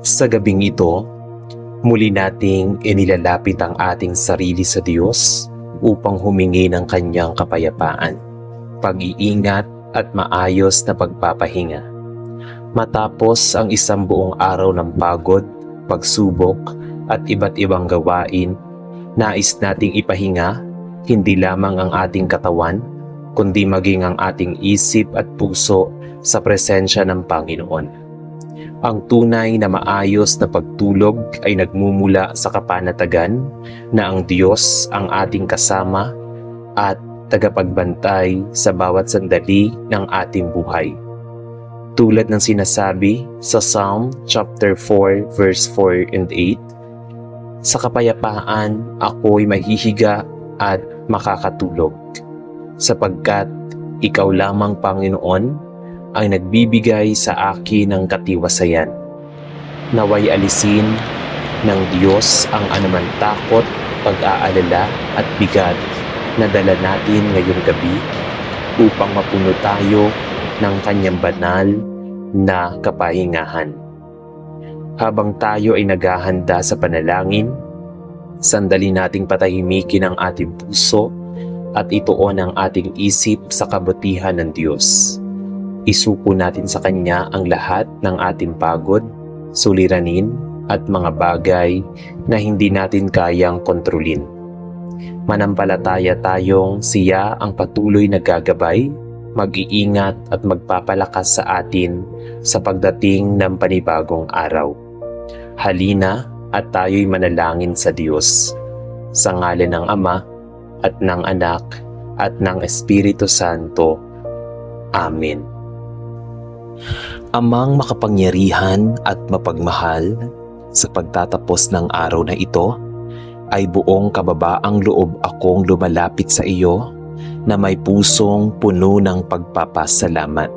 Sa gabing ito, muli nating inilalapit ang ating sarili sa Diyos upang humingi ng Kanyang kapayapaan, pag-iingat at maayos na pagpapahinga. Matapos ang isang buong araw ng pagod, pagsubok at iba't ibang gawain, nais nating ipahinga hindi lamang ang ating katawan, kundi maging ang ating isip at puso sa presensya ng Panginoon. Ang tunay na maayos na pagtulog ay nagmumula sa kapanatagan na ang Diyos ang ating kasama at tagapagbantay sa bawat sandali ng ating buhay. Tulad ng sinasabi sa Psalm chapter 4 verse 4 and 8, "Sa kapayapaan ako'y mahihiga at makakatulog, sapagkat Ikaw lamang, Panginoon, ang nagbibigay sa akin ng katiwasayan. Naway alisin ng Diyos ang anumang takot, pag-aalala at bigat na dala natin ngayong gabi upang mapuno tayo ng Kanyang banal na kapahingahan." Habang tayo ay naghahanda sa panalangin, sandali nating patahimikin ang ating puso at ituon ang ating isip sa kabutihan ng Diyos. Isuko natin sa Kanya ang lahat ng ating pagod, suliranin at mga bagay na hindi natin kayang kontrolin. Manampalataya tayong Siya ang patuloy na gagabay, mag-iingat at magpapalakas sa atin sa pagdating ng panibagong araw. Halina at tayo'y manalangin sa Diyos. Sa ngalan ng Ama at ng Anak at ng Espiritu Santo. Amen. Amang makapangyarihan at mapagmahal, sa pagtatapos ng araw na ito, ay buong kababaang loob akong lumalapit sa iyo na may pusong puno ng pagpapasalamat.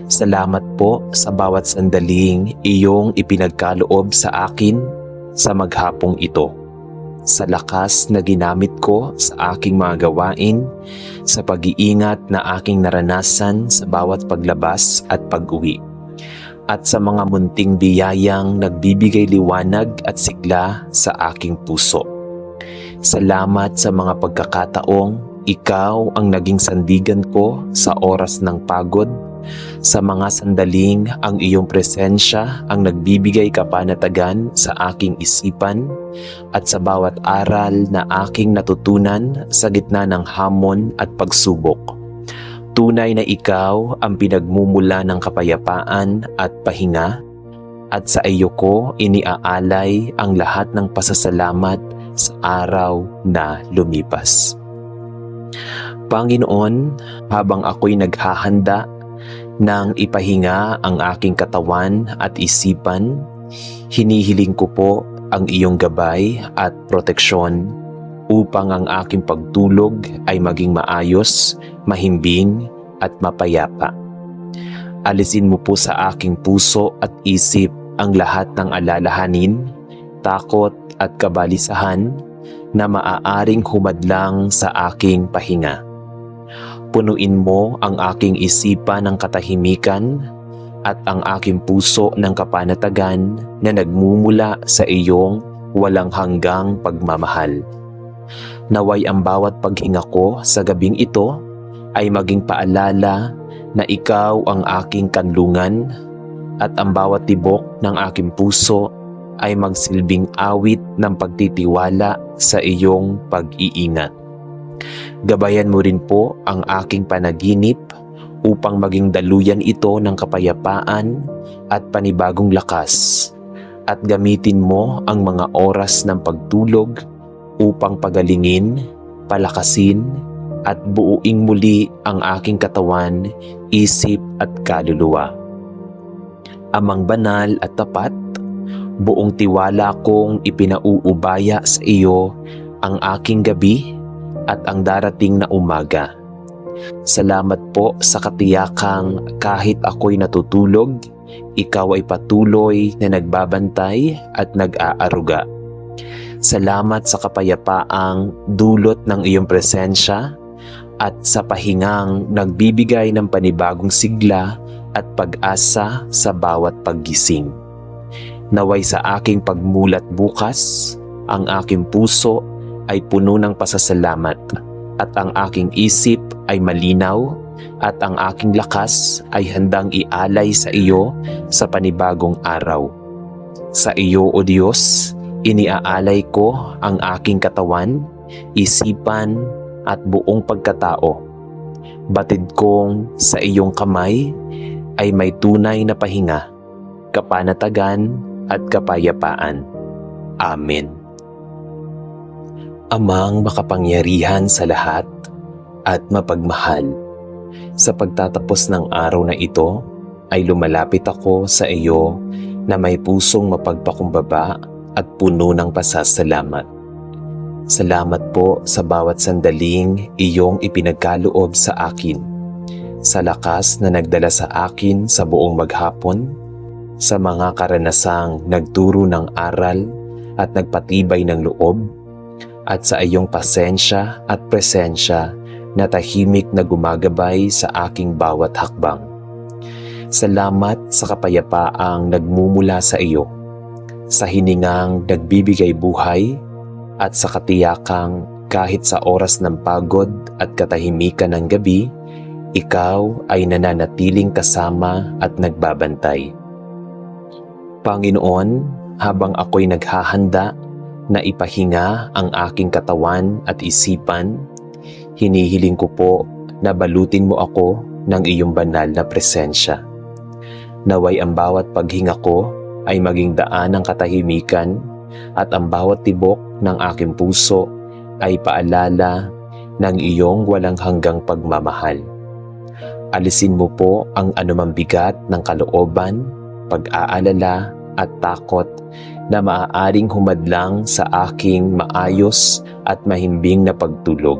Salamat po sa bawat sandaling iyong ipinagkaloob sa akin sa maghapong ito, sa lakas na ginamit ko sa aking mga gawain, sa pag-iingat na aking naranasan sa bawat paglabas at pag-uwi, at sa mga munting biyayang nagbibigay liwanag at sigla sa aking puso. Salamat sa mga pagkakataong Ikaw ang naging sandigan ko sa oras ng pagod, sa mga sandaling ang iyong presensya ang nagbibigay kapanatagan sa aking isipan, at sa bawat aral na aking natutunan sa gitna ng hamon at pagsubok. Tunay na Ikaw ang pinagmumula ng kapayapaan at pahinga, at sa iyo ko iniaalay ang lahat ng pasasalamat sa araw na lumipas. Panginoon, habang ako'y naghahanda nang ipahinga ang aking katawan at isipan, hinihiling ko po ang iyong gabay at proteksyon upang ang aking pagtulog ay maging maayos, mahimbing at mapayapa. Alisin mo po sa aking puso at isip ang lahat ng alalahanin, takot at kabalisahan na maaaring humadlang sa aking pahinga. Punuin mo ang aking isipan ng katahimikan at ang aking puso ng kapanatagan na nagmumula sa iyong walang hanggang pagmamahal. Naway ang bawat paghinga ko sa gabing ito ay maging paalala na ikaw ang aking kanlungan, at ang bawat tibok ng aking puso ay magsilbing awit ng pagtitiwala sa iyong pag-iingat. Gabayan mo rin po ang aking panaginip upang maging daluyan ito ng kapayapaan at panibagong lakas, at gamitin mo ang mga oras ng pagtulog upang pagalingin, palakasin at buuing muli ang aking katawan, isip at kaluluwa. Amang banal at tapat, buong tiwala kong ipinauubaya sa iyo ang aking gabi at ang darating na umaga. Salamat po sa katiyakang kahit ako'y natutulog, ikaw ay patuloy na nagbabantay at nag-aaruga. Salamat sa kapayapaang dulot ng iyong presensya at sa pahingang nagbibigay ng panibagong sigla at pag-asa sa bawat paggising. Naway sa aking pagmulat bukas, ang aking puso ay puno ng pasasalamat at ang aking isip ay malinaw at ang aking lakas ay handang ialay sa iyo sa panibagong araw. Sa iyo, O Diyos, iniaalay ko ang aking katawan, isipan at buong pagkatao. Batid kong sa iyong kamay ay may tunay na pahinga, kapanatagan at kapayapaan. Amen. Amang makapangyarihan sa lahat at mapagmahal, sa pagtatapos ng araw na ito ay lumalapit ako sa iyo na may pusong mapagpakumbaba at puno ng pasasalamat. Salamat po sa bawat sandaling iyong ipinagkaloob sa akin, sa lakas na nagdala sa akin sa buong maghapon, sa mga karanasang nagturo ng aral at nagpatibay ng loob, at sa iyong pasensya at presensya na tahimik na gumagabay sa aking bawat hakbang. Salamat sa kapayapaang nagmumula sa iyo, sa hiningang nagbibigay buhay, at sa katiyakang kahit sa oras ng pagod at katahimikan ng gabi, ikaw ay nananatiling kasama at nagbabantay. Panginoon, habang ako'y naghahanda na ipahinga ang aking katawan at isipan, hinihiling ko po na balutin mo ako ng iyong banal na presensya. Naway ang bawat paghinga ko ay maging daan ng katahimikan at ang bawat tibok ng aking puso ay paalala ng iyong walang hanggang pagmamahal. Alisin mo po ang anumang bigat ng kalooban, pag-aalala at takot na maaaring humadlang sa aking maayos at mahimbing na pagtulog.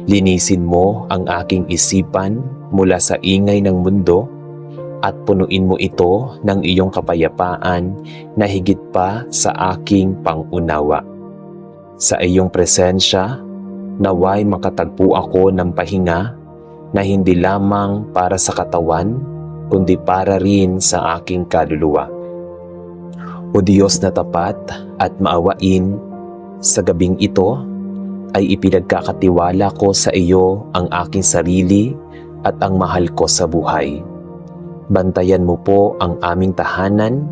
Linisin mo ang aking isipan mula sa ingay ng mundo at punuin mo ito ng iyong kapayapaan na higit pa sa aking pangunawa. Sa iyong presensya, naway makatagpo ako ng pahinga na hindi lamang para sa katawan, kundi para rin sa aking kaluluwa. O Diyos na tapat at maawain, sa gabing ito ay ipinagkakatiwala ko sa iyo ang aking sarili at ang mahal ko sa buhay. Bantayan mo po ang aming tahanan,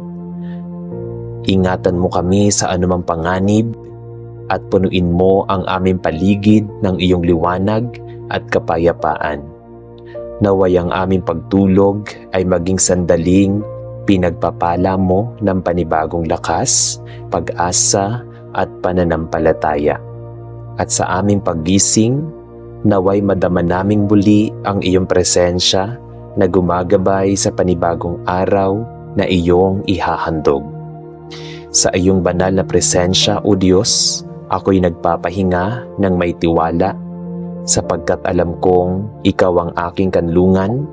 ingatan mo kami sa anumang panganib, at punuin mo ang aming paligid ng iyong liwanag at kapayapaan. Naway ang aming pagtulog ay maging sandaling pinagpapala mo ng panibagong lakas, pag-asa at pananampalataya. At sa aming paggising, naway madama naming muli ang iyong presensya na gumagabay sa panibagong araw na iyong ihahandog. Sa iyong banal na presensya, O Diyos, ako'y nagpapahinga ng may tiwala sapagkat alam kong ikaw ang aking kanlungan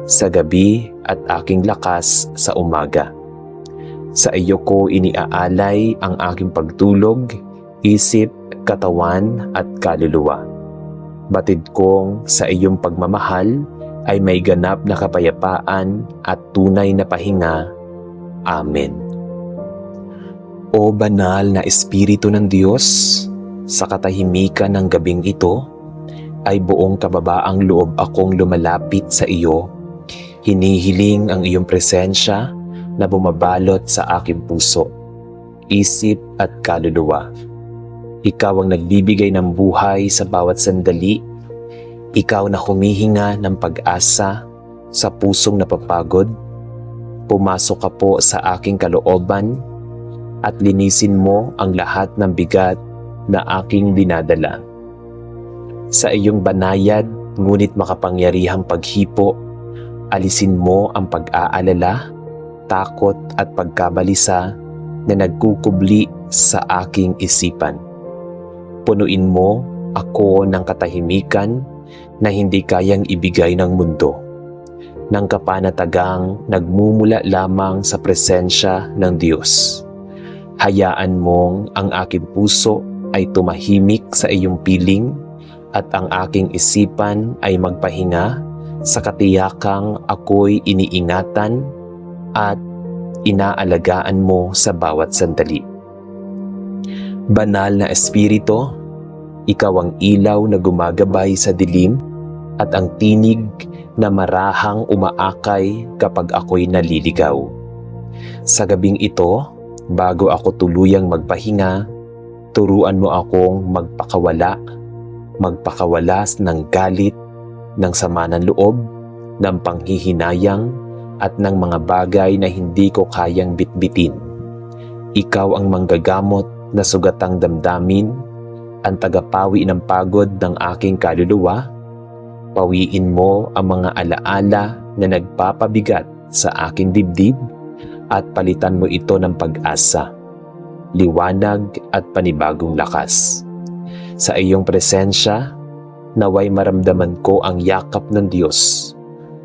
sa gabi at aking lakas sa umaga. Sa iyo ko iniaalay ang aking pagtulog, isip, katawan at kaluluwa. Batid kong sa iyong pagmamahal ay may ganap na kapayapaan at tunay na pahinga. Amen. O banal na Espiritu ng Diyos, sa katahimikan ng gabing ito, ay buong kababaang loob akong lumalapit sa iyo. Hinihiling ang iyong presensya na bumabalot sa aking puso, isip at kaluluwa. Ikaw ang nagbibigay ng buhay sa bawat sandali. Ikaw na humihinga ng pag-asa sa pusong napapagod. Pumasok ka po sa aking kalooban at linisin mo ang lahat ng bigat na aking dinadala. Sa iyong banayad ngunit makapangyarihang paghipo, alisin mo ang pag-aalala, takot at pagkabalisa na nagkukubli sa aking isipan. Punuin mo ako ng katahimikan na hindi kayang ibigay ng mundo, ng kapanatagang nagmumula lamang sa presensya ng Diyos. Hayaan mong ang aking puso ay tumahimik sa iyong piling at ang aking isipan ay magpahinga sa katiyakang ako'y iniingatan at inaalagaan mo sa bawat sandali. Banal na Espiritu, ikaw ang ilaw na gumagabay sa dilim at ang tinig na marahang umaakay kapag ako'y naliligaw. Sa gabing ito, bago ako tuluyang magpahinga, turuan mo akong magpakawalas ng galit, ng sama ng loob, ng panghihinayang, at ng mga bagay na hindi ko kayang bitbitin. Ikaw ang manggagamot na sugatang damdamin, ang tagapawi ng pagod ng aking kaluluwa. Pawiin mo ang mga alaala na nagpapabigat sa aking dibdib at palitan mo ito ng pag-asa, liwanag at panibagong lakas. Sa iyong presensya, naway maramdaman ko ang yakap ng Diyos,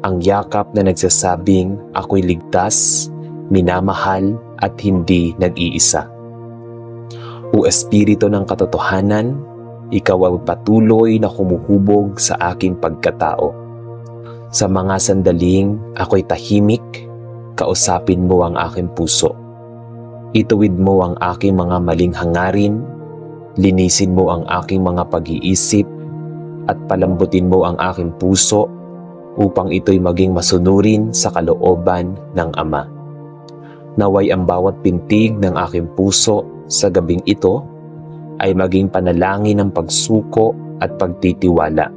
ang yakap na nagsasabing ako'y ligtas, minamahal at hindi nag-iisa. O Espiritu ng katotohanan, ikaw ang patuloy na humuhubog sa aking pagkatao. Sa mga sandaling ako'y tahimik, kausapin mo ang aking puso. Ituwid mo ang aking mga maling hangarin, linisin mo ang aking mga pag-iisip, at palambutin mo ang aking puso upang ito'y maging masunurin sa kalooban ng Ama. Naway ang bawat pintig ng aking puso sa gabing ito ay maging panalangin ng pagsuko at pagtitiwala.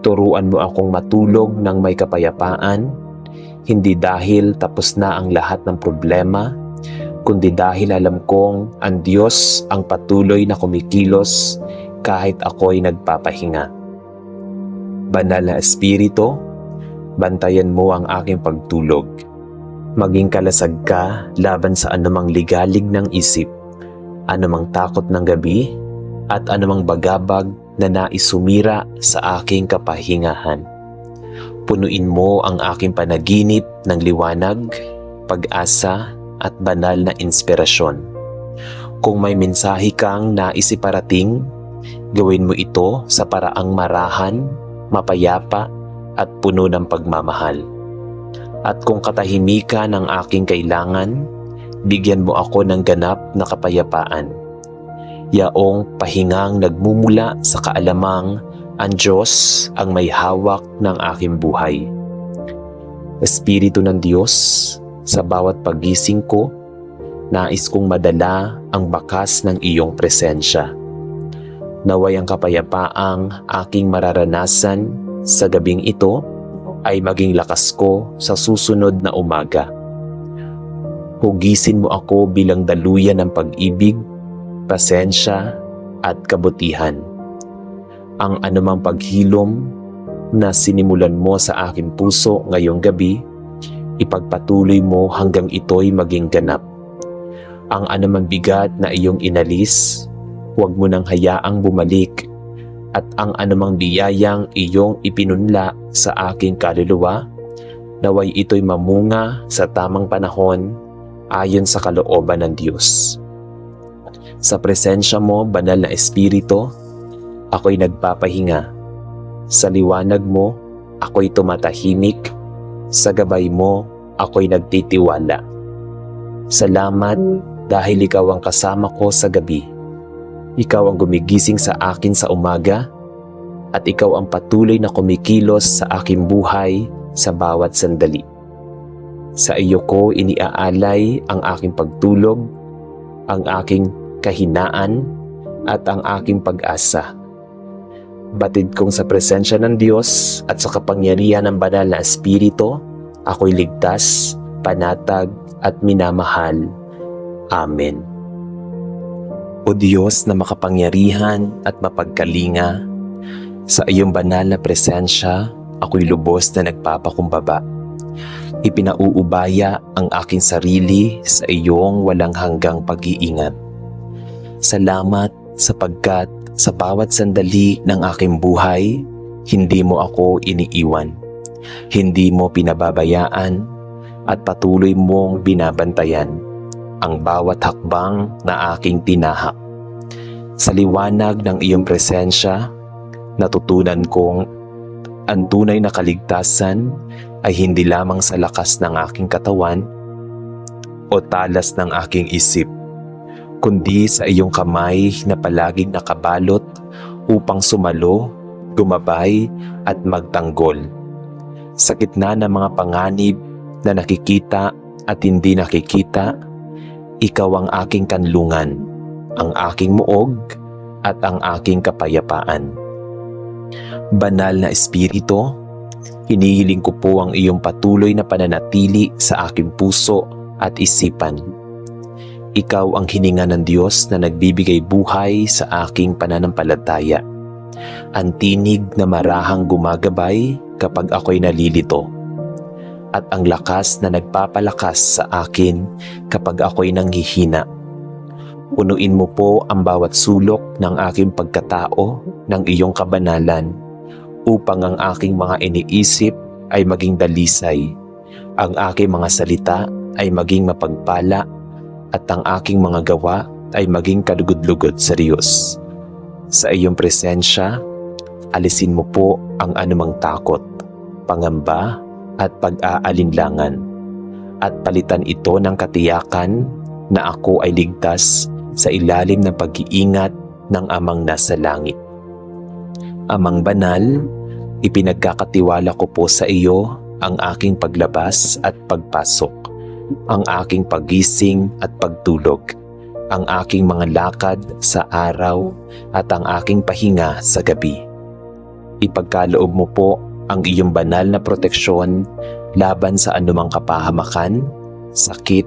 Turuan mo akong matulog ng may kapayapaan, hindi dahil tapos na ang lahat ng problema, kundi dahil alam kong ang Diyos ang patuloy na kumikilos kahit ako'y nagpapahinga. Banal na Espiritu, bantayan mo ang aking pagtulog. Maging kalasag ka laban sa anumang ligalig ng isip, anumang takot ng gabi, at anumang bagabag na naisumira sa aking kapahingahan. Punuin mo ang aking panaginip ng liwanag, pag-asa, at banal na inspirasyon. Kung may mensahe kang naisiparating, gawin mo ito sa paraang marahan, mapayapa, at puno ng pagmamahal. At kung katahimikan ang aking kailangan, bigyan mo ako ng ganap na kapayapaan. Yaong pahingang nagmumula sa kaalamang ang Diyos ang may hawak ng aking buhay. Espiritu ng Diyos, sa bawat pagising ko, nais kong madala ang bakas ng iyong presensya. Naway ang kapayapaang aking mararanasan sa gabing ito ay maging lakas ko sa susunod na umaga. Hugisin mo ako bilang daluyan ng pag-ibig, pasensya at kabutihan. Ang anumang paghilom na sinimulan mo sa aking puso ngayong gabi, ipagpatuloy mo hanggang ito'y maging ganap. Ang anumang bigat na iyong inalis, huwag mo nang hayaang bumalik, at ang anumang biyayang iyong ipinunla sa aking kaluluwa, naway ito'y mamunga sa tamang panahon ayon sa kalooban ng Diyos. Sa presensya mo, Banal na Espiritu, ako'y nagpapahinga. Sa liwanag mo, ako'y tumatahimik. Sa gabay mo, ako'y nagtitiwala. Salamat dahil ikaw ang kasama ko sa gabi. Ikaw ang gumigising sa akin sa umaga, at ikaw ang patuloy na kumikilos sa aking buhay sa bawat sandali. Sa iyo ko iniaalay ang aking pagtulog, ang aking kahinaan, at ang aking pag-asa. Batid kong sa presensya ng Diyos at sa kapangyarihan ng Banal na Espiritu, ako'y ligtas, panatag, at minamahal. Amen. O Diyos na makapangyarihan at mapagkalinga, sa iyong banal na presensya, ako'y lubos na nagpapakumbaba. Ipinauubaya ang aking sarili sa iyong walang hanggang pag-iingat. Salamat sapagkat sa bawat sandali ng aking buhay, hindi mo ako iniiwan. Hindi mo pinababayaan at patuloy mong binabantayan ang bawat hakbang na aking tinahak. Sa liwanag ng iyong presensya, natutunan kong ang tunay na kaligtasan ay hindi lamang sa lakas ng aking katawan, o talas ng aking isip, kundi sa iyong kamay na palaging nakabalot upang sumalo, gumabay at magtanggol. Sa gitna ng mga panganib na nakikita at hindi nakikita, ikaw ang aking kanlungan, ang aking muog at ang aking kapayapaan. Banal na Espiritu, hinihiling ko po ang iyong patuloy na pananatili sa aking puso at isipan. Ikaw ang hininga ng Diyos na nagbibigay buhay sa aking pananampalataya. Ang tinig na marahang gumagabay kapag ako'y nalilito. At ang lakas na nagpapalakas sa akin kapag ako'y nanghihina. Punuin mo po ang bawat sulok ng aking pagkatao ng iyong kabanalan upang ang aking mga iniisip ay maging dalisay, ang aking mga salita ay maging mapagpala, at ang aking mga gawa ay maging kalugod-lugod sa Diyos. Sa iyong presensya, alisin mo po ang anumang takot, pangamba at pag-aalinlangan, at palitan ito ng katiyakan na ako ay ligtas sa ilalim ng pag-iingat ng Amang nasa langit. Amang banal, ipinagkakatiwala ko po sa iyo ang aking paglabas at pagpasok, ang aking pagising at pagtulog, ang aking mga lakad sa araw at ang aking pahinga sa gabi. Ipagkaloob mo po ang iyong banal na proteksyon laban sa anumang kapahamakan, sakit,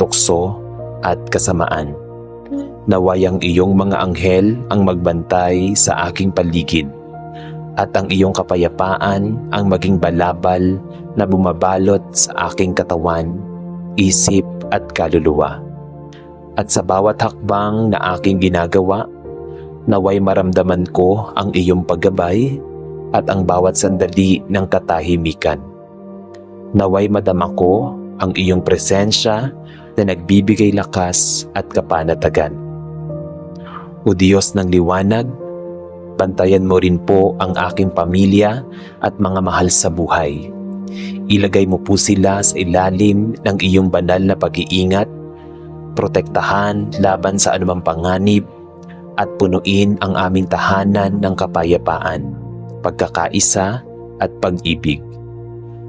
tukso at kasamaan. Naway ang iyong mga anghel ang magbantay sa aking paligid, at ang iyong kapayapaan ang maging balabal na bumabalot sa aking katawan, isip at kaluluwa. At sa bawat hakbang na aking ginagawa, naway maramdaman ko ang iyong paggabay at ang bawat sandali ng katahimikan. Naway madama ko ang iyong presensya na nagbibigay lakas at kapanatagan. O Diyos ng liwanag, bantayan mo rin po ang aking pamilya at mga mahal sa buhay. Ilagay mo po sila sa ilalim ng iyong banal na pag-iingat, protektahan laban sa anumang panganib, at punuin ang aming tahanan ng kapayapaan, pagkakaisa at pag-ibig.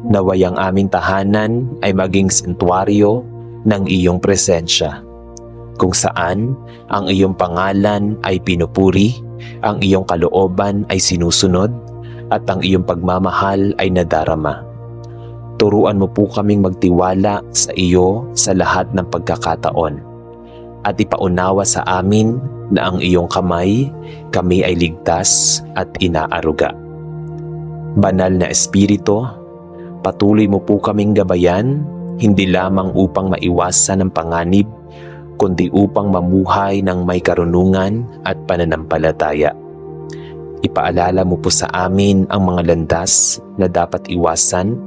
Naway ang aming tahanan ay maging santuaryo ng iyong presensya, kung saan ang iyong pangalan ay pinupuri, ang iyong kalooban ay sinusunod, at ang iyong pagmamahal ay nadarama. Turuan mo po kaming magtiwala sa iyo sa lahat ng pagkakataon, at ipaunawa sa amin na ang iyong kamay, kami ay ligtas at inaaruga. Banal na Espiritu, patuloy mo po kaming gabayan, hindi lamang upang maiwasan ang panganib, kundi upang mamuhay ng may karunungan at pananampalataya. Ipaalala mo po sa amin ang mga landas na dapat iwasan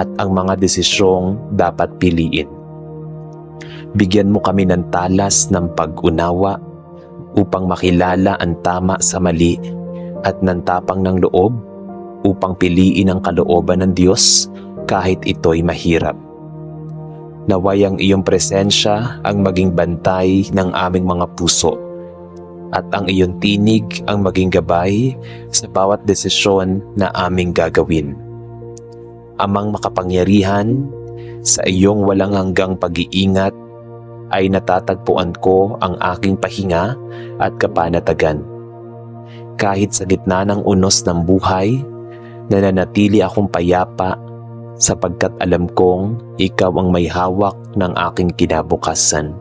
at ang mga desisyong dapat piliin. Bigyan mo kami ng talas ng pag-unawa upang makilala ang tama sa mali at ng tapang ng loob upang piliin ang kalooban ng Diyos kahit ito'y mahirap. Naway ang iyong presensya ang maging bantay ng aming mga puso, at ang iyong tinig ang maging gabay sa bawat desisyon na aming gagawin. Amang makapangyarihan, sa iyong walang hanggang pag-iingat ay natatagpuan ko ang aking pahinga at kapanatagan. Kahit sa gitna ng unos ng buhay, nananatili akong payapa sapagkat alam kong ikaw ang may hawak ng aking kinabukasan.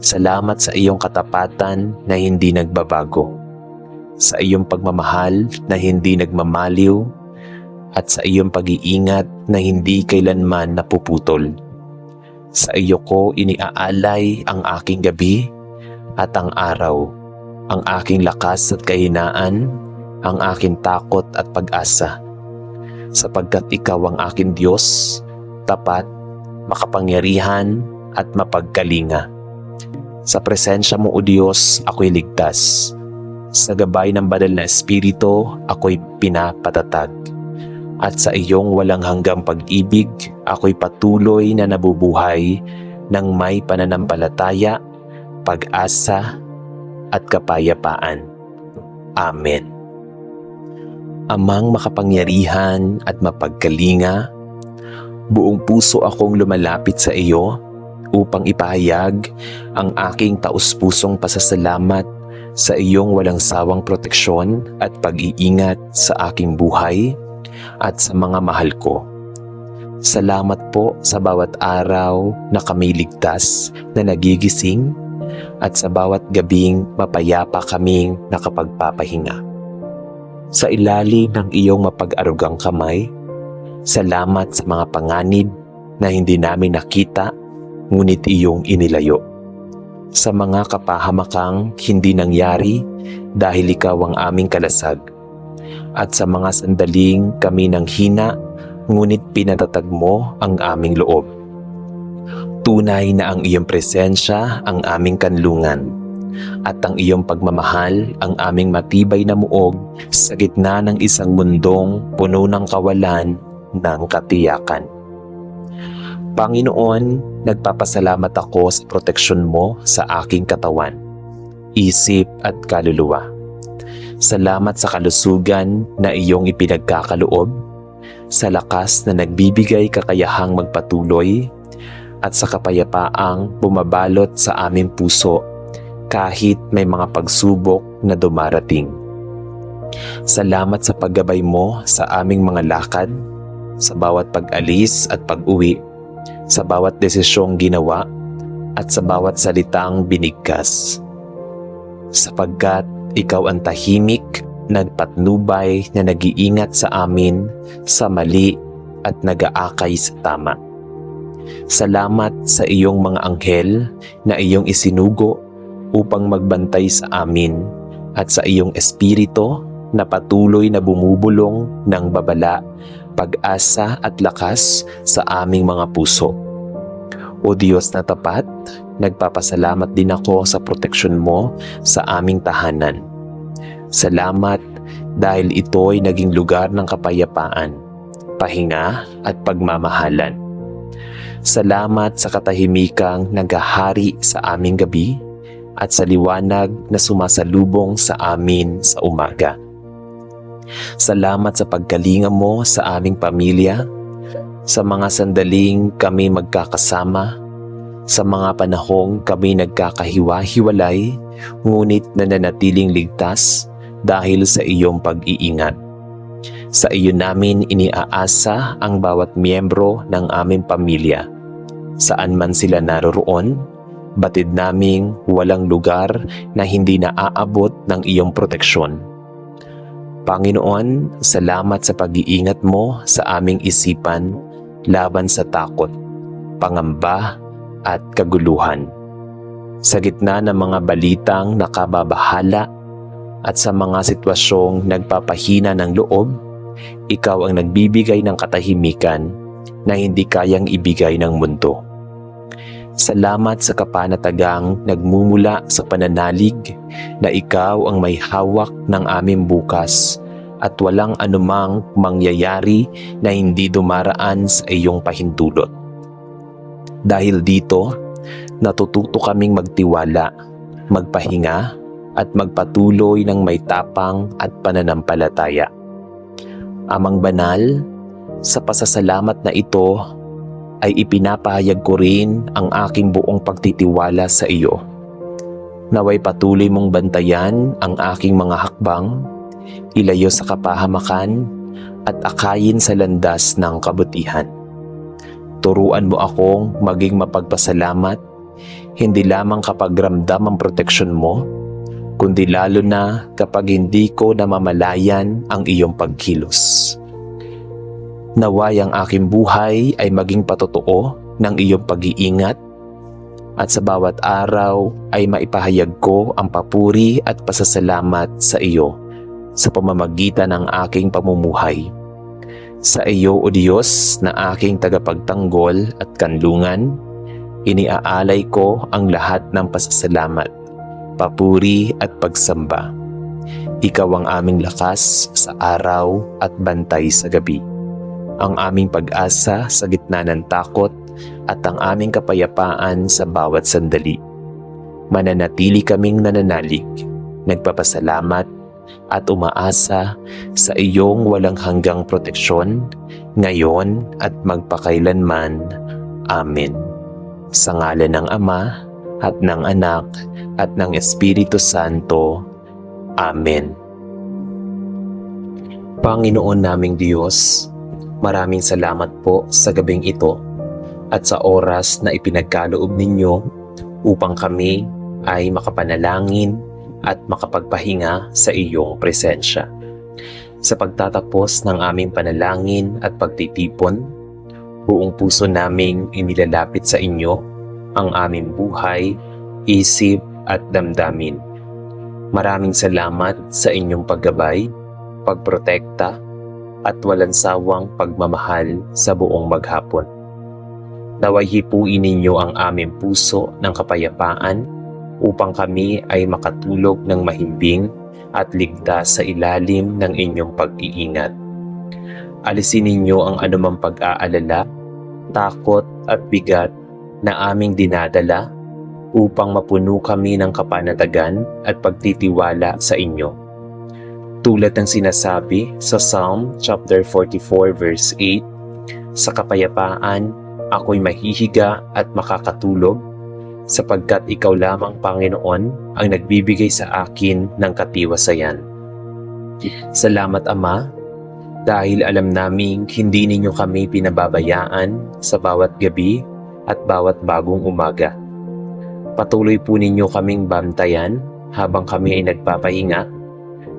Salamat sa iyong katapatan na hindi nagbabago, sa iyong pagmamahal na hindi nagmamaliw, at sa iyong pag-iingat na hindi kailanman napuputol. Sa iyo ko iniaalay ang aking gabi at ang araw, ang aking lakas at kahinaan, ang aking takot at pag-asa. Sapagkat ikaw ang aking Diyos, tapat, makapangyarihan at mapagkalinga. Sa presensya mo, O Diyos, ako'y ligtas. Sa gabay ng banal na Espiritu, ako'y pinapatatag. At sa iyong walang hanggang pag-ibig, ako'y patuloy na nabubuhay ng may pananampalataya, pag-asa, at kapayapaan. Amen. Amang makapangyarihan at mapagkalinga, buong puso akong lumalapit sa iyo upang ipahayag ang aking taus-pusong pasasalamat sa iyong walang sawang proteksyon at pag-iingat sa aking buhay at sa mga mahal ko. Salamat po sa bawat araw na kami ligtas na nagigising at sa bawat gabing mapayapa kaming nakapagpapahinga. Sa ilalim ng iyong mapag-arugang kamay, salamat sa mga panganib na hindi namin nakita ngunit iyong inilayo. Sa mga kapahamakang hindi nangyari dahil ikaw ang aming kalasag. At sa mga sandaling kami nang hina ngunit pinatatag mo ang aming loob. Tunay na ang iyong presensya ang aming kanlungan at ang iyong pagmamahal ang aming matibay na muog sa gitna ng isang mundong puno ng kawalan ng katiyakan. Panginoon, nagpapasalamat ako sa proteksyon mo sa aking katawan, isip at kaluluwa. Salamat sa kalusugan na iyong ipinagkakaloob, sa lakas na nagbibigay kakayahang magpatuloy, at sa kapayapaang bumabalot sa aming puso kahit may mga pagsubok na dumarating. Salamat sa paggabay mo sa aming mga lakad, sa bawat pag-alis at pag-uwi, sa bawat desisyong ginawa at sa bawat salitang binigkas. Sapagkat ikaw ang tahimik, nagpatnubay na nag-iingat sa amin sa mali at nag-aakay sa tama. Salamat sa iyong mga anghel na iyong isinugo upang magbantay sa amin at sa iyong espiritu na patuloy na bumubulong ng babala, pag-asa at lakas sa aming mga puso. O Diyos na tapat, nagpapasalamat din ako sa proteksyon mo sa aming tahanan. Salamat dahil ito'y naging lugar ng kapayapaan, pahinga at pagmamahalan. Salamat sa katahimikang naghahari sa aming gabi at sa liwanag na sumasalubong sa amin sa umaga. Salamat sa pagkalinga mo sa aming pamilya, sa mga sandaling kami magkakasama, sa mga panahong kami nagkakahiwa-hiwalay, ngunit nananatiling ligtas dahil sa iyong pag-iingat. Sa iyo namin iniaasa ang bawat miyembro ng aming pamilya. Saan man sila naroroon, batid naming walang lugar na hindi naaabot ng iyong proteksyon. Panginoon, salamat sa pag-iingat mo sa aming isipan laban sa takot, pangamba at kaguluhan. Sa gitna ng mga balitang nakababahala at sa mga sitwasyong nagpapahina ng loob, ikaw ang nagbibigay ng katahimikan na hindi kayang ibigay ng mundo. Salamat sa kapanatagang nagmumula sa pananalig na ikaw ang may hawak ng aming bukas at walang anumang mangyayari na hindi dumaraan sa iyong pahintulot. Dahil dito, natututo kaming magtiwala, magpahinga at magpatuloy ng may tapang at pananampalataya. Amang banal, sa pasasalamat na ito ay ipinapahayag ko rin ang aking buong pagtitiwala sa iyo. Naway patuloy mong bantayan ang aking mga hakbang, ilayo sa kapahamakan at akayin sa landas ng kabutihan. Turuan mo akong maging mapagpasalamat, hindi lamang kapag ramdam ang proteksyon mo, kundi lalo na kapag hindi ko namamalayan ang iyong pagkilos. Naway ang aking buhay ay maging patotoo ng iyong pag-iingat at sa bawat araw ay maipahayag ko ang papuri at pasasalamat sa iyo sa pamamagitan ng aking pamumuhay. Sa iyo, O Diyos, na aking tagapagtanggol at kanlungan, iniaalay ko ang lahat ng pasasalamat, papuri at pagsamba. Ikaw ang aming lakas sa araw at bantay sa gabi, ang aming pag-asa sa gitna ng takot at ang aming kapayapaan sa bawat sandali. Mananatili kaming nananalig, nagpapasalamat at umaasa sa iyong walang hanggang proteksyon, ngayon at magpakailanman. Amen. Sa ngalan ng Ama, at ng Anak, at ng Espiritu Santo. Amen. Panginoon naming Diyos, maraming salamat po sa gabing ito at sa oras na ipinagkaloob ninyo upang kami ay makapanalangin at makapagpahinga sa iyong presensya. Sa pagtatapos ng aming panalangin at pagtitipon, buong puso naming inilalapit sa inyo ang aming buhay, isip at damdamin. Maraming salamat sa inyong paggabay, pagprotekta at walang sawang pagmamahal sa buong maghapon. Naway hipuin ninyo ang aming puso ng kapayapaan upang kami ay makatulog ng mahimbing at ligtas sa ilalim ng inyong pag-iingat. Alisin ninyo ang anumang pag-aalala, takot at bigat na aming dinadala upang mapuno kami ng kapanatagan at pagtitiwala sa inyo. Tulad ng sinasabi sa Psalm chapter 44 verse 8, sa kapayapaan ako'y mahihiga at makakatulog sapagkat ikaw lamang, Panginoon, ang nagbibigay sa akin ng katiwasayan. Salamat, Ama, dahil alam naming hindi ninyo kami pinababayaan sa bawat gabi at bawat bagong umaga. Patuloy po ninyo kaming bantayan habang kami ay nagpapahinga.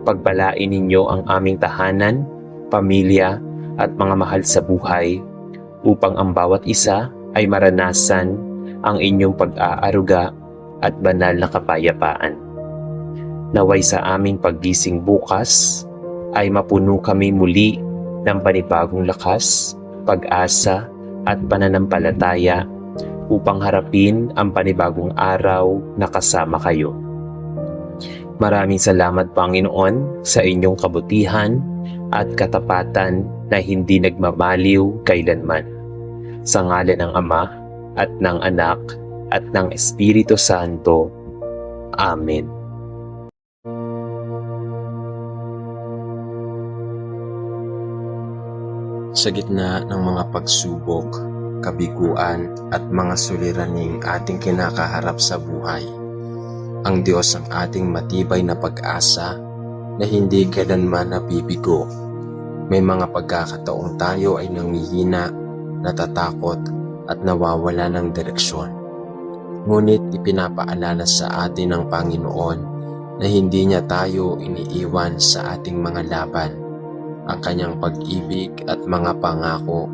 Pagpalain ninyo ang aming tahanan, pamilya at mga mahal sa buhay upang ang bawat isa ay maranasan ang inyong pag-aaruga at banal na kapayapaan. Naway sa aming paggising bukas ay mapuno kami muli ng panibagong lakas, pag-asa at pananampalataya upang harapin ang panibagong araw na kasama kayo. Maraming salamat, Panginoon, sa inyong kabutihan at katapatan na hindi nagmamaliw kailanman. Sa ngalan ng Ama at ng Anak at ng Espiritu Santo. Amen. Sa gitna ng mga pagsubok, kabiguan at mga suliraning ating kinakaharap sa buhay, ang Diyos ang ating matibay na pag-asa na hindi kailanman nabibigo. May mga pagkakataong tayo ay nangihina, natatakot at nawawala ng direksyon. Ngunit ipinapaalala sa atin ng Panginoon na hindi niya tayo iniiwan sa ating mga laban. Ang kanyang pag-ibig at mga pangako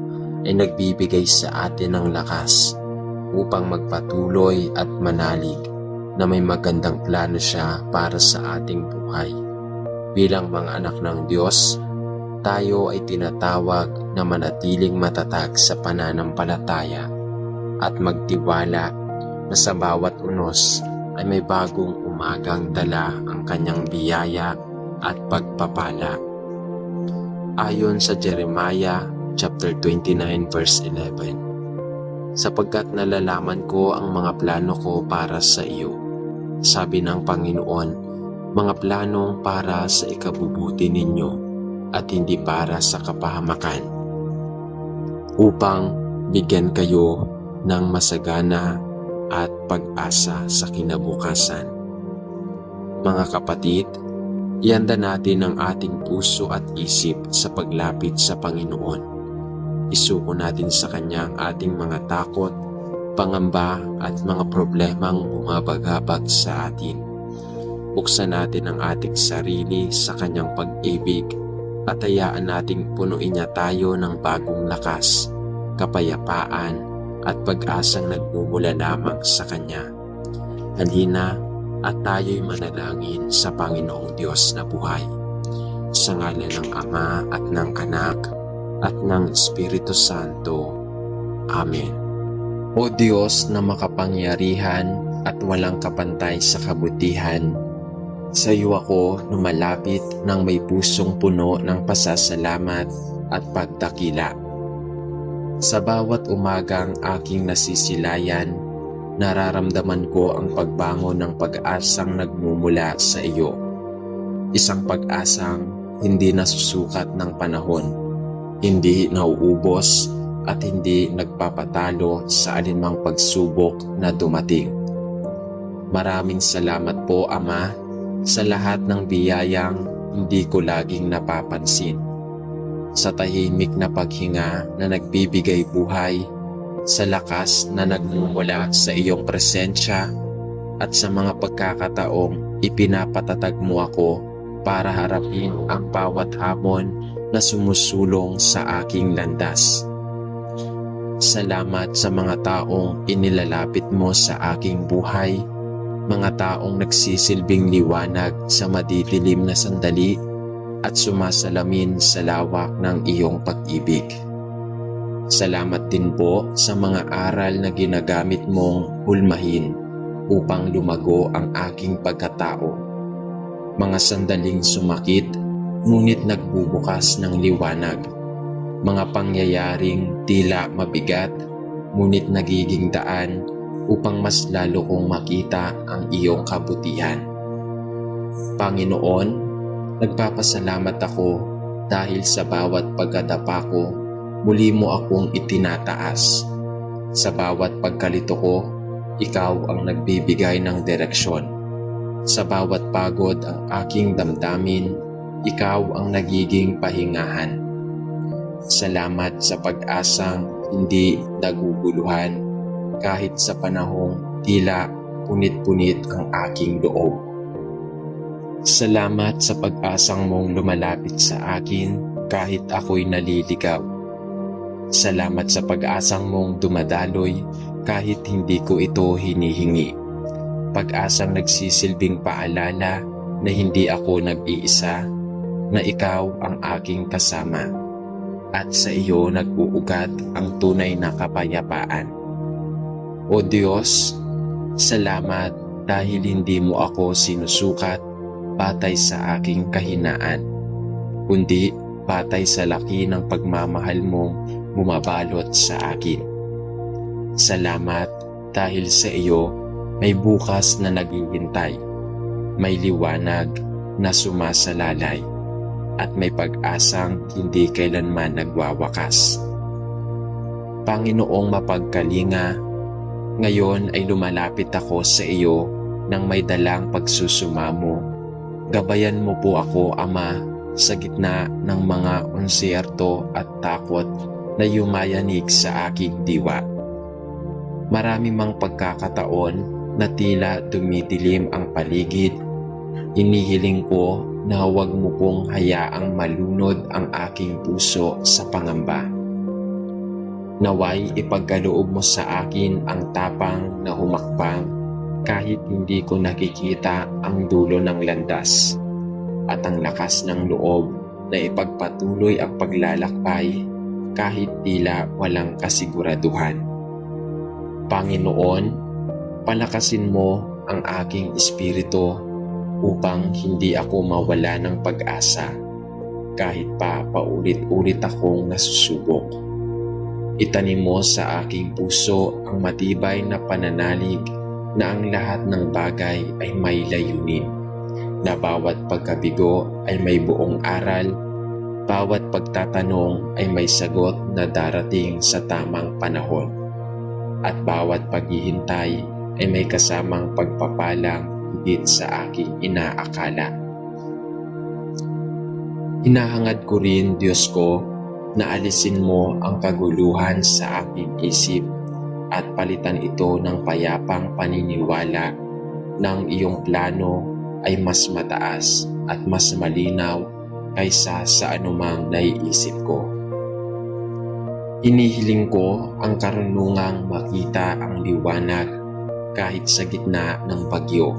ay nagbibigay sa atin ng lakas upang magpatuloy at manalig na may magandang plano siya para sa ating buhay. Bilang mga anak ng Diyos, tayo ay tinatawag na manatiling matatag sa pananampalataya at magtiwala na sa bawat unos ay may bagong umagang dala ang kanyang biyaya at pagpapala. Ayon sa Jeremiah chapter 29 verse 11, sapagkat nalalaman ko ang mga plano ko para sa iyo, sabi ng Panginoon, mga planong para sa ikabubuti ninyo at hindi para sa kapahamakan, upang bigyan kayo ng masagana at pag-asa sa kinabukasan. Mga kapatid, ihanda natin ang ating puso at isip sa paglapit sa Panginoon. Isuko natin sa Kanya ang ating mga takot, pangamba at mga problemang bumabagabag sa atin. Buksan natin ang ating sarili sa Kanyang pag-ibig at hayaan nating punuin niya tayo ng bagong lakas, kapayapaan at pag-asang nagmumula lamang sa Kanya. Halina at tayo'y manalangin sa Panginoong Diyos na buhay. Sa ngalan ng Ama at ng Anak at ng Espiritu Santo. Amen. O Diyos na makapangyarihan at walang kapantay sa kabutihan, sa iyo ako lumalapit ng may pusong puno ng pasasalamat at pagdakila. Sa bawat umagang aking nasisilayan, nararamdaman ko ang pagbangon ng pag-asang nagmumula sa iyo. Isang pag-asang hindi nasusukat ng panahon, hindi nauubos at hindi nagpapatalo sa alinmang pagsubok na dumating. Maraming salamat po, Ama, sa lahat ng biyayang hindi ko laging napapansin. Sa tahimik na paghinga na nagbibigay buhay, sa lakas na nagmumula sa iyong presensya, at sa mga pagkakataong ipinapatatag mo ako para harapin ang bawat hamon na sumusulong sa aking landas. Salamat sa mga taong inilalapit mo sa aking buhay, mga taong nagsisilbing liwanag sa madidilim na sandali at sumasalamin sa lawak ng iyong pag-ibig. Salamat din po sa mga aral na ginagamit mong hulmahin upang lumago ang aking pagkatao. Mga sandaling sumakit, ngunit nagbubukas ng liwanag. Mga pangyayaring tila mabigat, ngunit nagiging daan upang mas lalo kong makita ang iyong kabutihan. Panginoon, nagpapasalamat ako dahil sa bawat pagkadapa ko, muli mo akong itinataas. Sa bawat pagkalito ko, ikaw ang nagbibigay ng direksyon. Sa bawat pagod ang aking damdamin, ikaw ang nagiging pahingahan. Salamat sa pag-asang hindi naguguluhan kahit sa panahong tila punit-punit ang aking loob. Salamat sa pag-asang mong lumalapit sa akin kahit ako'y naliligaw. Salamat sa pag-asang mong dumadaloy kahit hindi ko ito hinihingi. Pag-asang nagsisilbing paalala na hindi ako nag-iisa, na ikaw ang aking kasama. At sa iyo nag-uugat ang tunay na kapayapaan. O Diyos, salamat dahil hindi mo ako sinusukat batay sa aking kahinaan, kundi batay sa laki ng pagmamahal mong bumabalot sa akin. Salamat dahil sa iyo may bukas na naghihintay, may liwanag na sumasalalay, at may pag-asang hindi kailanman nagwawakas. Panginoong mapagkalinga, ngayon ay lumalapit ako sa iyo nang may dalang pagsusumamo. Gabayan mo po ako, Ama, sa gitna ng mga unsyerto at takot na yumayanig sa aking diwa. Marami mang pagkakataon na tila dumidilim ang paligid. Inihiling ko na huwag mo pong hayaang malunod ang aking puso sa pangamba. Naway ipagkaloob mo sa akin ang tapang na humakbang kahit hindi ko nakikita ang dulo ng landas, at ang lakas ng loob na ipagpatuloy ang paglalakbay kahit tila walang kasiguraduhan. Panginoon, palakasin mo ang aking espiritu upang hindi ako mawala ng pag-asa kahit pa paulit-ulit akong nasusubok. Itanim mo sa aking puso ang matibay na pananalig na ang lahat ng bagay ay may layunin, na bawat pagkabigo ay may buong aral, bawat pagtatanong ay may sagot na darating sa tamang panahon, at bawat paghihintay ay may kasamang pagpapalang higit sa aking inaakala. Hinahangad ko rin, Diyos ko, na alisin mo ang kaguluhan sa aking isip at palitan ito ng payapang paniniwala ng iyong plano ay mas mataas at mas malinaw kaysa sa anumang naiisip ko. Inihiling ko ang karunungang makita ang liwanag kahit sa gitna ng bagyo,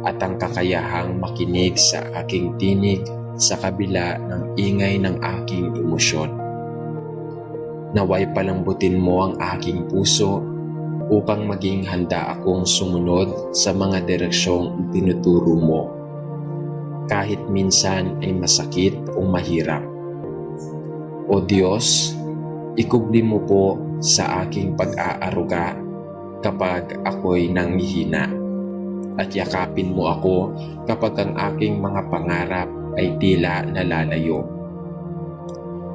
at ang kakayahang makinig sa aking tinig sa kabila ng ingay ng aking emosyon. Naway palambutin mo ang aking puso upang maging handa akong sumunod sa mga direksyong tinuturo mo, kahit minsan ay masakit o mahirap. O Diyos, Ikubli mo po sa aking pag-aaruga kapag ako'y nanghihina. At yakapin mo ako kapag ang aking mga pangarap ay tila nalalayo.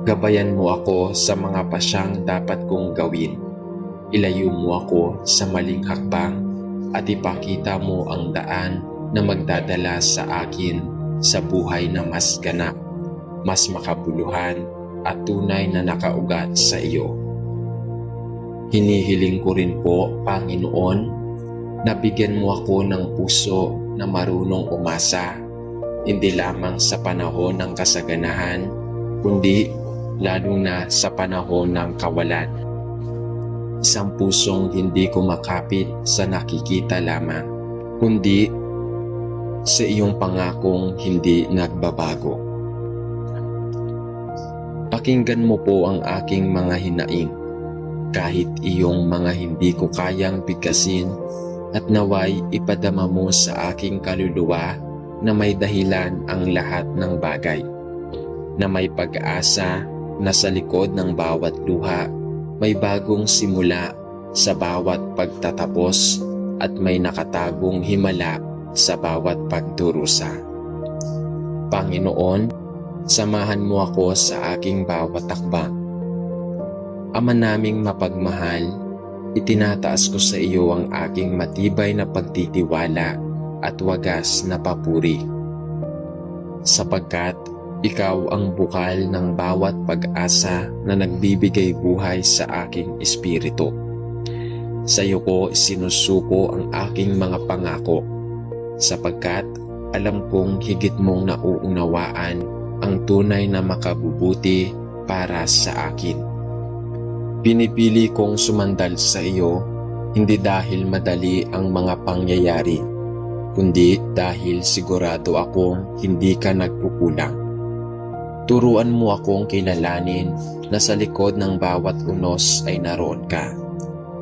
Gabayan mo ako sa mga pasyang dapat kong gawin. Ilayo mo ako sa maling hakbang at ipakita mo ang daan na magdadala sa akin sa buhay na mas ganap, mas makabuluhan at tunay na nakaugat sa iyo. Hinihiling ko rin po, Panginoon, na bigyan mo ako ng puso na marunong umasa, hindi lamang sa panahon ng kasaganahan, kundi lalo na sa panahon ng kawalan. Isang pusong hindi kumakapit sa nakikita lamang, kundi sa iyong pangakong hindi nagbabago. Pakinggan mo po ang aking mga hinaing, kahit iyong mga hindi ko kayang bigkasin, at naway ipadama mo sa aking kaluluwa na may dahilan ang lahat ng bagay, na may pag-asa na sa likod ng bawat luha, may bagong simula sa bawat pagtatapos at may nakatagong himala sa bawat pagdurusa. Panginoon, samahan mo ako sa aking bawat takbang. Ama naming mapagmahal, itinataas ko sa iyo ang aking matibay na pagtitiwala at wagas na papuri. Sapagkat ikaw ang bukal ng bawat pag-asa na nagbibigay buhay sa aking espiritu. Sa iyo ko sinusuko ang aking mga pangako, sapagkat alam kong higit mong nauunawaan ang tunay na makabubuti para sa akin. Pinipili kong sumandal sa iyo, hindi dahil madali ang mga pangyayari, kundi dahil sigurado akong hindi ka nagkukulang. Turuan mo akong kilalanin na sa likod ng bawat unos ay naroon ka,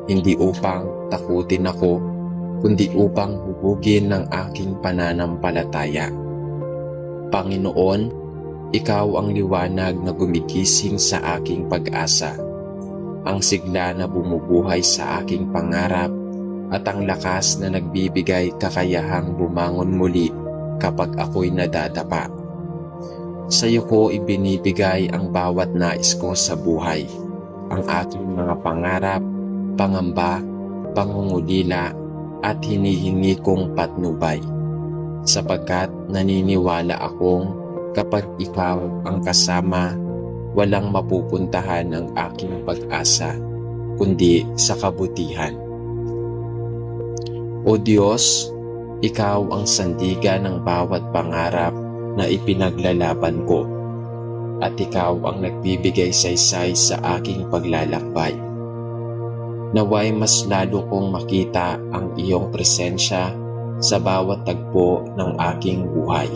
hindi upang takutin ako, kundi upang hubugin ng aking pananampalataya. Panginoon, ikaw ang liwanag na gumigising sa aking pag-asa, ang sigla na bumubuhay sa aking pangarap at ang lakas na nagbibigay kakayahang bumangon muli kapag ako'y nadadapa. Sa iyo ko ibinibigay ang bawat nais ko sa buhay, ang aking mga pangarap, pangamba, pangungulila at hinihingi kong patnubay, sapagkat naniniwala akong kapag ikaw ang kasama, walang mapupuntahan ang aking pag-asa, kundi sa kabutihan. O Diyos, ikaw ang sandigan ng bawat pangarap na ipinaglalaban ko, at ikaw ang nagbibigay saysay sa aking paglalakbay. Naway mas lalo kong makita ang iyong presensya sa bawat tagpo ng aking buhay,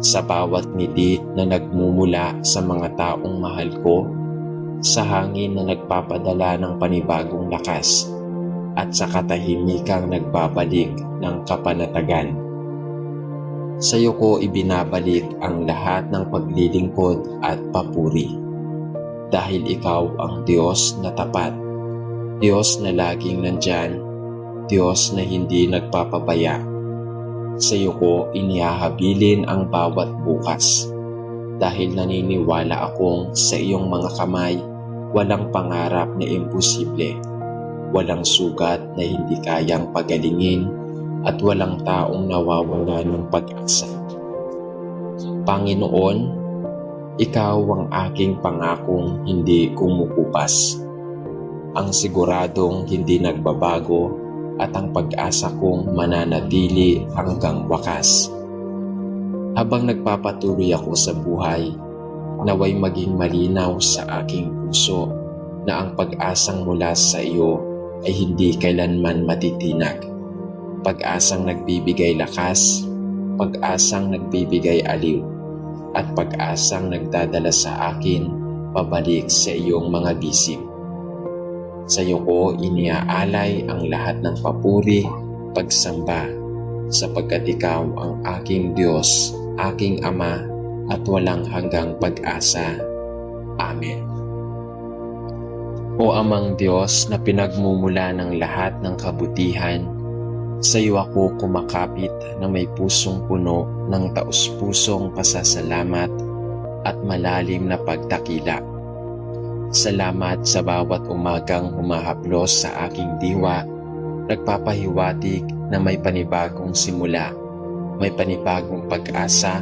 sa bawat ngiti na nagmumula sa mga taong mahal ko, sa hangin na nagpapadala ng panibagong lakas, at sa katahimikang nagbabalik ng kapanatagan. Sa iyo ko ibinabalik ang lahat ng paglilingkod at papuri, dahil ikaw ang Diyos na tapat, Diyos na laging nandyan, Diyos na hindi nagpapabaya. Sa iyo ko inihahabilin ang bawat bukas, dahil naniniwala akong sa iyong mga kamay walang pangarap na imposible, walang sugat na hindi kayang pagalingin, at walang taong nawawala ng pag-asa. Panginoon, ikaw ang aking pangakong hindi kumukupas, ang siguradong hindi nagbabago, at ang pag-asa kong mananatili hanggang wakas. Habang nagpapatuloy ako sa buhay, naway maging malinaw sa aking puso na ang pag-asang mula sa iyo ay hindi kailanman matitinag. Pag-asang nagbibigay lakas, pag-asang nagbibigay aliw, at pag-asang nagdadala sa akin pabalik sa iyong mga gising. Sa iyo ko iniaalay ang lahat ng papuri, pagsamba, sapagkat ikaw ang aking Diyos, aking Ama, at walang hanggang pag-asa. Amen. O Amang Diyos na pinagmumula ng lahat ng kabutihan, sa iyo ako kumakapit na may pusong puno ng taus-pusong pasasalamat at malalim na pagdakila. Salamat sa bawat umagang humahaplos sa aking diwa, nagpapahiwatig na may panibagong simula, may panibagong pag-asa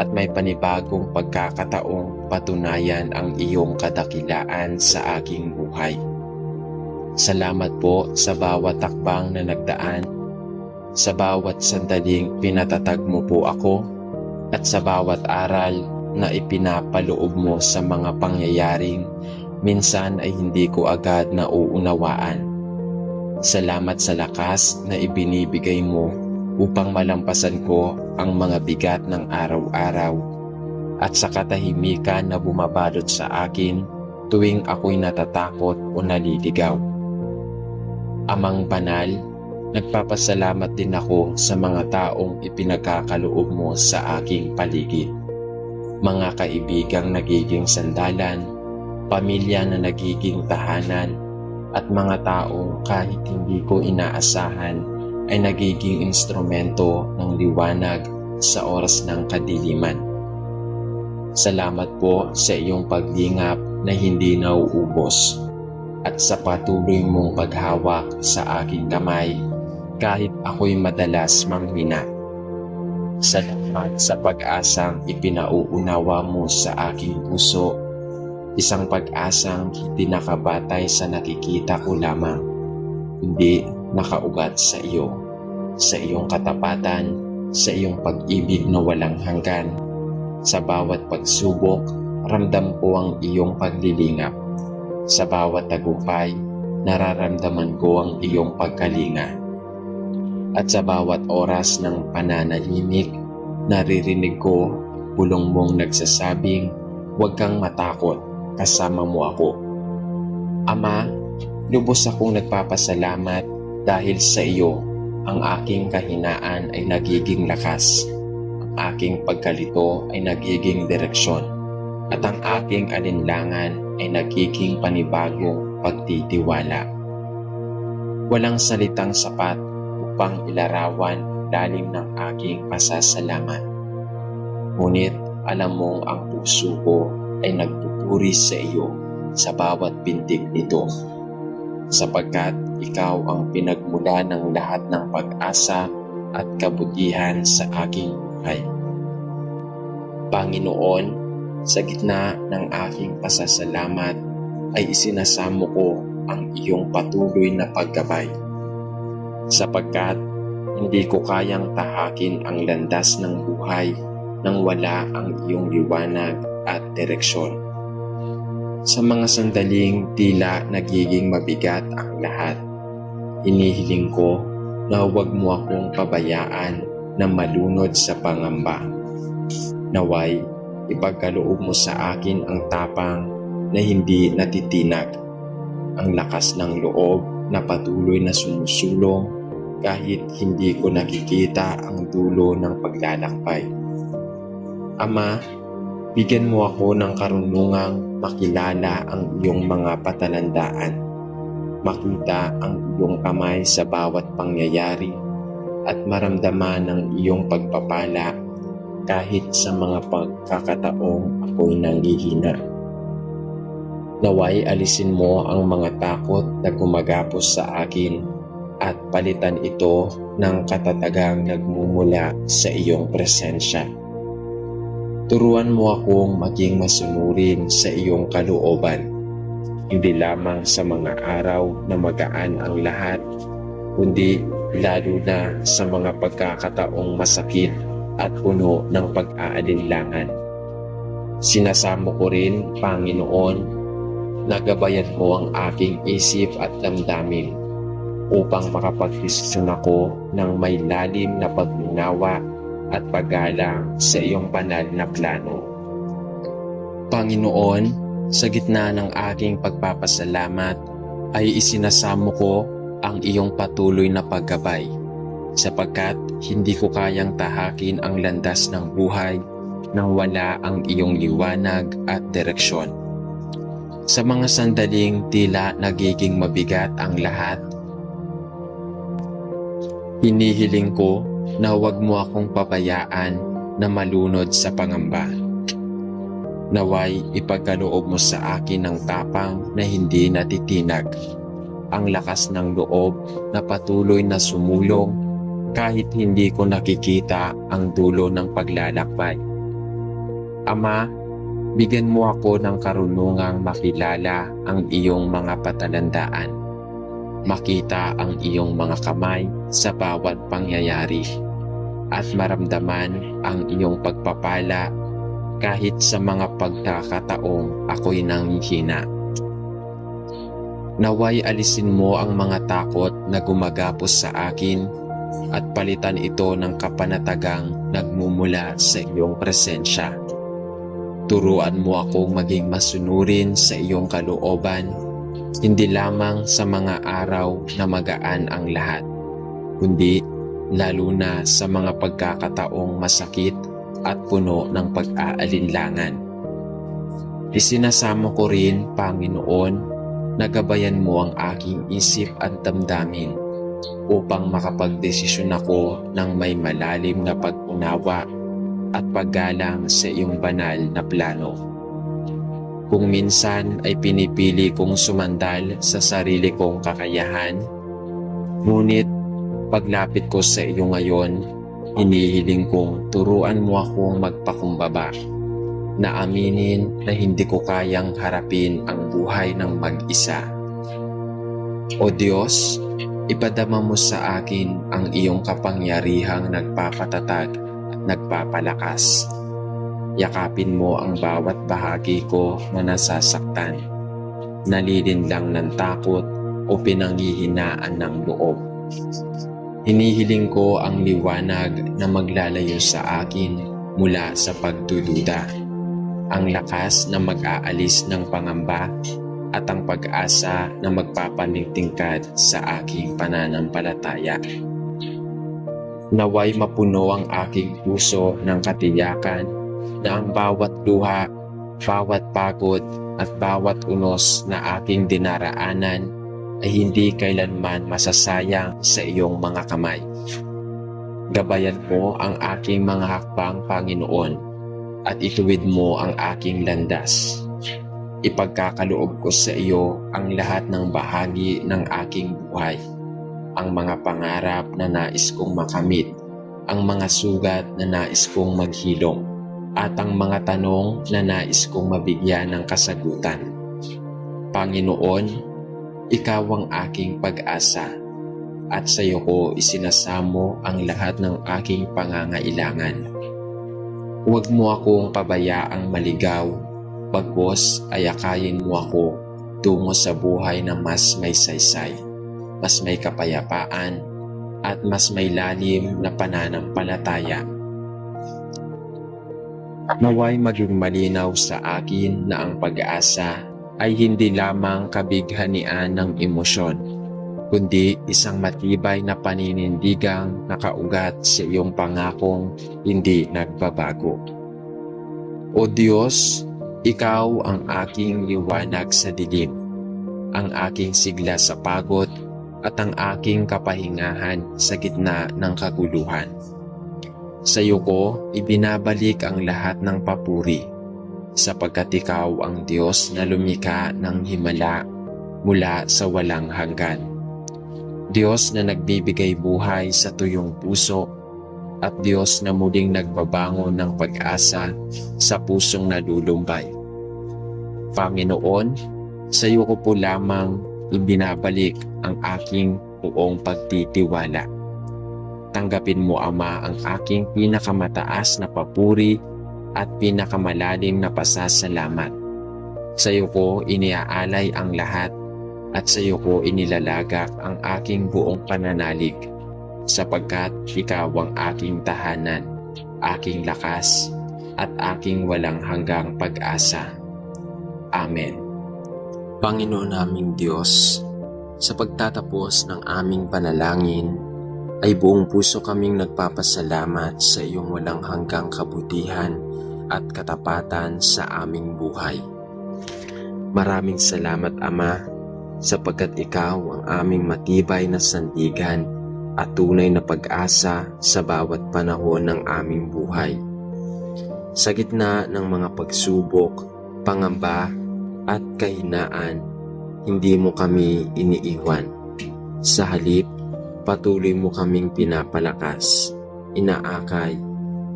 at may panibagong pagkakataong patunayan ang iyong kadakilaan sa aking buhay. Salamat po sa bawat takbang na nagdaan, sa bawat sandaling pinatatag mo po ako, at sa bawat aral na ipinapaloob mo sa mga pangyayaring minsan ay hindi ko agad nauunawaan. Salamat sa lakas na ibinibigay mo upang malampasan ko ang mga bigat ng araw-araw at sa katahimikan na bumabalot sa akin tuwing ako'y natatakot o naliligaw. Amang banal, nagpapasalamat din ako sa mga taong ipinagkakaloob mo sa aking paligid. Mga kaibigang nagiging sandalan, pamilya na nagiging tahanan, at mga taong kahit hindi ko inaasahan ay nagiging instrumento ng liwanag sa oras ng kadiliman. Salamat po sa iyong paglingap na hindi nauubos at sa patuloy mong paghawak sa aking kamay kahit ako'y madalas manghina. Salamat sa pag-asang ipinauunawa mo sa aking puso, isang pag-asang hindi nakabatay sa nakikita ko lamang, hindi nakaugat sa iyo, sa iyong katapatan, sa iyong pag-ibig na walang hanggan. Sa bawat pagsubok, ramdam ko ang iyong paglilingap. Sa bawat tagumpay, nararamdaman ko ang iyong pagkalinga. At sa bawat oras ng pananahimik, naririnig ko bulong mong nagsasabing, huwag kang matakot, kasama mo ako. Ama, lubos akong nagpapasalamat dahil sa iyo, ang aking kahinaan ay nagiging lakas, ang aking pagkalito ay nagiging direksyon, at ang aking alinlangan ay nagiging panibagong pagtitiwala. Walang salitang sapat upang ilarawan ang lalim ng aking pasasalamat. Ngunit alam mong ang puso ko ay nagpupuri sa iyo sa bawat pintig nito, sapagkat ikaw ang pinagmula ng lahat ng pag-asa at kabutihan sa aking buhay. Panginoon, sa gitna ng aking pasasalamat ay isinasamo ko ang iyong patuloy na paggabay, sapagkat hindi ko kayang tahakin ang landas ng buhay nang wala ang iyong liwanag at direksyon. Sa mga sandaling tila nagiging mabigat ang lahat, inihiling ko na huwag mo akong pabayaan na malunod sa pangamba. Naway, ipagkaloob mo sa akin ang tapang na hindi natitinag, ang lakas ng loob na patuloy na sumusulong kahit hindi ko nakikita ang dulo ng paglalakbay. Ama, bigyan mo ako ng karunungang makilala ang iyong mga patalandaan, makita ang iyong kamay sa bawat pangyayari, at maramdaman ang iyong pagpapala kahit sa mga pagkakataong ako'y nanghihina. Naway alisin mo ang mga takot na gumagapos sa akin at palitan ito ng katatagang nagmumula sa iyong presensya. Turuan mo akong maging masunurin sa iyong kalooban, hindi lamang sa mga araw na magaan ang lahat, kundi lalo na sa mga pagkakataong masakit at puno ng pag-aalinlangan. Sinasamo ko rin, Panginoon, na gabayan mo ang aking isip at damdamin upang makapagdesisyon ako ng may lalim na pag-unawa at paggalang sa iyong banal na plano. Panginoon, sa gitna ng aking pagpapasalamat ay isinasamo ko ang iyong patuloy na paggabay, sapagkat hindi ko kayang tahakin ang landas ng buhay nang wala ang iyong liwanag at direksyon. Sa mga sandaling tila nagiging mabigat ang lahat, hinihiling ko na huwag mo akong pabayaan na malunod sa pangamba. Naway ipagkaloob mo sa akin ng tapang na hindi natitinag, ang lakas ng loob na patuloy na sumulong kahit hindi ko nakikita ang dulo ng paglalakbay. Ama, bigyan mo ako ng karunungang makilala ang iyong mga patalandaan, makita ang iyong mga kamay sa bawat pangyayari, at maramdaman ang iyong pagpapala kahit sa mga pagkakataong ako'y nanghihina. Naway alisin mo ang mga takot na gumagapos sa akin at palitan ito ng kapanatagang nagmumula sa iyong presensya. Turuan mo akong maging masunurin sa iyong kalooban, hindi lamang sa mga araw na magaan ang lahat, kundi lalo na sa mga pagkakataong masakit at puno ng pag-aalinlangan. Isinasamo ko rin, Panginoon, na gabayan mo ang aking isip at damdamin upang makapagdesisyon ako ng may malalim na pag-unawa at paggalang sa iyong banal na plano. Kung minsan ay pinipili kong sumandal sa sarili kong kakayahan, ngunit paglapit ko sa iyo ngayon, hinihiling kong turuan mo akong magpakumbaba, na aminin na hindi ko kayang harapin ang buhay ng mag-isa. O Diyos, ipadama mo sa akin ang iyong kapangyarihang nagpapatatag at nagpapalakas. Yakapin mo ang bawat bahagi ko na nasasaktan, nalilinlang ng takot o pinanghihinaan ng loob. Hinihiling ko ang liwanag na maglalayo sa akin mula sa pagdududa, ang lakas na mag-aalis ng pangamba at ang pag-asa na magpapatingkad sa aking pananampalataya. Naway mapuno ang aking puso ng katiyakan na ang bawat luha, bawat pagod at bawat unos na aking dinaraanan ay hindi kailanman masasayang sa iyong mga kamay. Gabayan mo ang aking mga hakbang, Panginoon, at ituwid mo ang aking landas. Ipagkakaloob ko sa iyo ang lahat ng bahagi ng aking buhay, ang mga pangarap na nais kong makamit, ang mga sugat na nais kong maghilom, at ang mga tanong na nais kong mabigyan ng kasagutan. Panginoon, ikaw ang aking pag-asa, at sa iyo ko isinasamo ang lahat ng aking pangangailangan. Huwag mo akong pabayaang maligaw, bagkus ay akayin mo ako tungo sa buhay na mas may saysay, mas may kapayapaan, at mas may lalim na pananampalataya. Naway maging malinaw sa akin na ang pag-asa ay hindi lamang kabighanian ng emosyon, kundi isang matibay na paninindigang nakaugat sa iyong pangakong hindi nagbabago. O Diyos, ikaw ang aking liwanag sa dilim, ang aking sigla sa pagod, at ang aking kapahingahan sa gitna ng kaguluhan. Sa iyo ko ibinabalik ang lahat ng papuri, sapagkat ikaw ang Diyos na lumikha ng himala mula sa walang hanggan. Diyos na nagbibigay buhay sa tuyong puso, at Diyos na muling nagbabangon ng pag-asa sa pusong nalulumbay. Panginoon, sa iyo ko po lamang ibinabalik ang aking buong pagtitiwala. Tanggapin mo, Ama, ang aking pinakamataas na papuri at pinakamalalim na pasasalamat. Sa iyo ko iniaalay ang lahat, at sa iyo ko inilalagak ang aking buong pananalig, sapagkat ikaw ang aking tahanan, aking lakas, at aking walang hanggang pag-asa. Amen. Panginoon naming Diyos, sa pagtatapos ng aming panalangin, ay buong puso kaming nagpapasalamat sa iyong walang hanggang kabutihan at katapatan sa aming buhay. Maraming salamat, Ama, sapagkat Ikaw ang aming matibay na sandigan at tunay na pag-asa sa bawat panahon ng aming buhay. Sa gitna ng mga pagsubok, pangamba at kahinaan, hindi mo kami iniiwan. Sa halip, patuloy mo kaming pinapalakas, inaakay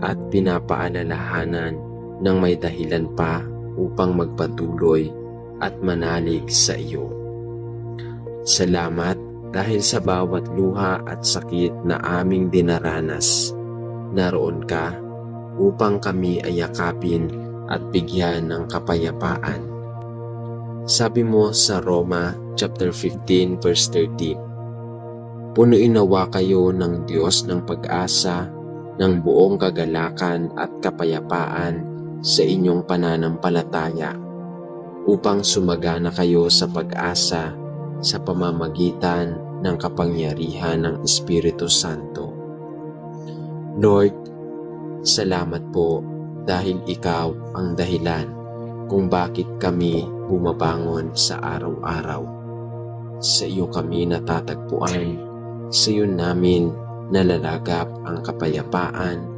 at pinapaalalahanan ng may dahilan pa upang magpatuloy at manalig sa iyo. Salamat dahil sa bawat luha at sakit na aming dinaranas, naroon ka upang kami ay yakapin at bigyan ng kapayapaan. Sabi mo sa Roma chapter 15 verse 13, punuin nawa kayo ng Diyos ng pag-asa ng buong kagalakan at kapayapaan sa inyong pananampalataya, upang sumagana kayo sa pag-asa sa pamamagitan ng kapangyarihan ng Espiritu Santo. Lord, salamat po dahil Ikaw ang dahilan kung bakit kami bumabangon sa araw-araw. Sa iyo kami natatagpuan, sa iyo namin nalalagap ang kapayapaan,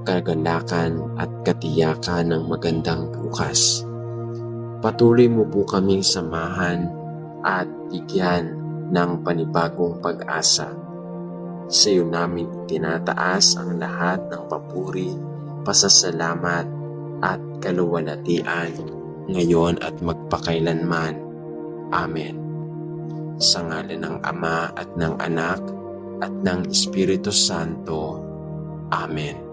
kagalakan at katiyakan ng magandang bukas. Patuloy mo po kaming samahan at bigyan ng panibagong pag-asa. Sa iyo namin tinataas ang lahat ng papuri, pasasalamat at kaluwalhatian ngayon at magpakailanman. Amen. Sa ngalan ng Ama at ng Anak at ng Espiritu Santo. Amen.